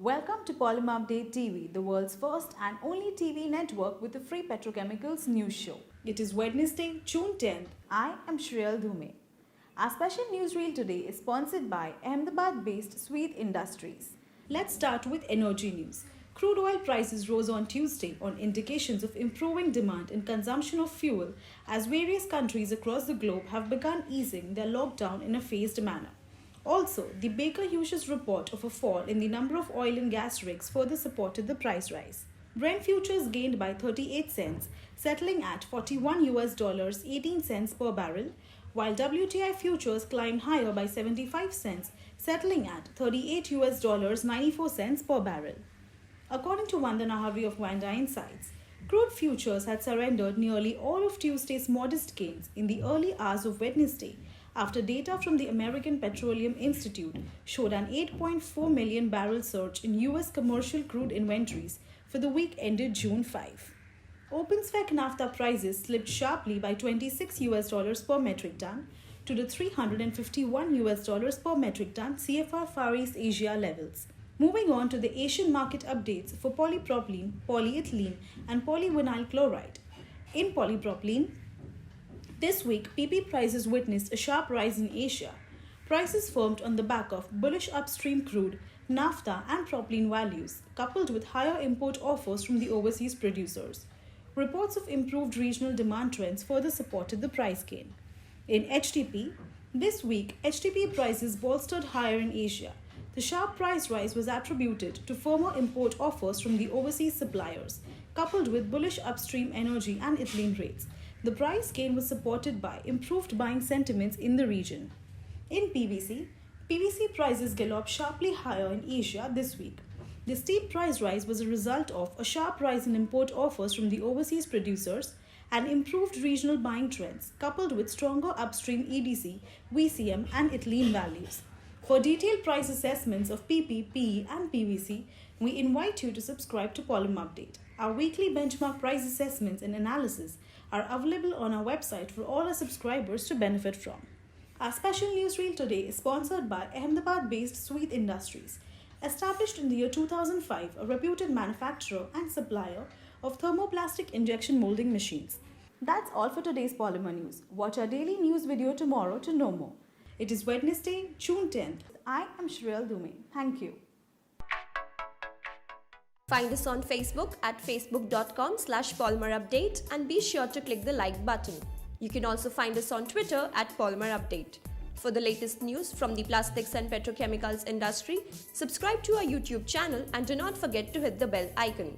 Welcome to Polymer Update TV, the world's first and only TV network with a free petrochemicals news show. It is Wednesday, June 10th. I am Shriyal Dhume. Our special newsreel today is sponsored by Ahmedabad-based Sweet Industries. Let's start with energy news. Crude oil prices rose on Tuesday on indications of improving demand and consumption of fuel as various countries across the globe have begun easing their lockdown in a phased manner. Also, the Baker Hughes report of a fall in the number of oil and gas rigs further supported the price rise. Brent futures gained by 38 cents, settling at $41.18 per barrel, while WTI futures climbed higher by 75 cents, settling at $38.94 per barrel. According to Vandana Harvey of Vanda Insights, crude futures had surrendered nearly all of Tuesday's modest gains in the early hours of Wednesday, after data from the American Petroleum Institute showed an 8.4 million barrel surge in U.S. commercial crude inventories for the week ended June 5. OpenSpec naphtha prices slipped sharply by $26 per metric ton to the $351 per metric ton CFR Far East Asia levels. Moving on to the Asian market updates for polypropylene, polyethylene, and polyvinyl chloride. In polypropylene, this week, PP prices witnessed a sharp rise in Asia. Prices firmed on the back of bullish upstream crude, naphtha and propylene values, coupled with higher import offers from the overseas producers. Reports of improved regional demand trends further supported the price gain. In HDP, this week, HDP prices bolstered higher in Asia. The sharp price rise was attributed to firmer import offers from the overseas suppliers, coupled with bullish upstream energy and ethylene rates. The price gain was supported by improved buying sentiments in the region. In PVC prices galloped sharply higher in Asia this week. The steep price rise was a result of a sharp rise in import offers from the overseas producers and improved regional buying trends, coupled with stronger upstream EDC, VCM and ethylene values. For detailed price assessments of PP, PE and PVC, we invite you to subscribe to Polymer Update. Our weekly benchmark price assessments and analysis are available on our website for all our subscribers to benefit from. Our special newsreel today is sponsored by Ahmedabad-based Sweet Industries. Established in the year 2005, a reputed manufacturer and supplier of thermoplastic injection molding machines. That's all for today's Polymer News. Watch our daily news video tomorrow to know more. It is Wednesday, June 10th. I am Shriyal Dhume. Thank you. Find us on Facebook at facebook.com/polymerupdate and be sure to click the like button. You can also find us on Twitter at Polymer Update. For the latest news from the plastics and petrochemicals industry, subscribe to our YouTube channel and do not forget to hit the bell icon.